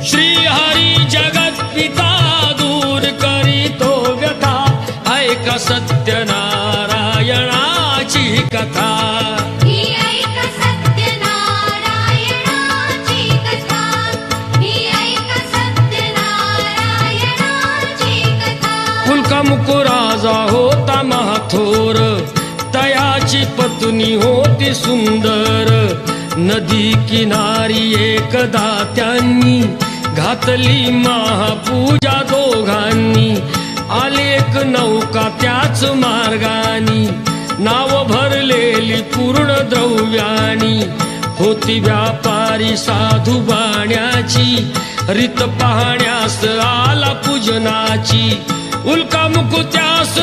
श्रीहरी जगत पिता दूर करीतो व्यथा ऐका सत्यनारायणाची कथा मुकुराजा होता महाथोर तयाची पत्नी होती सुंदर नदी किनारी एकदा त्यांनी घातली महापूजा दोघांनी आली एक नौका त्याच मार्गानी नाव भरलेली पूर्ण द्रव्यानी होती व्यापारी साधू बाण्याची रीत पाहण्यास आला पूजनाची उल्का मुकुत्यास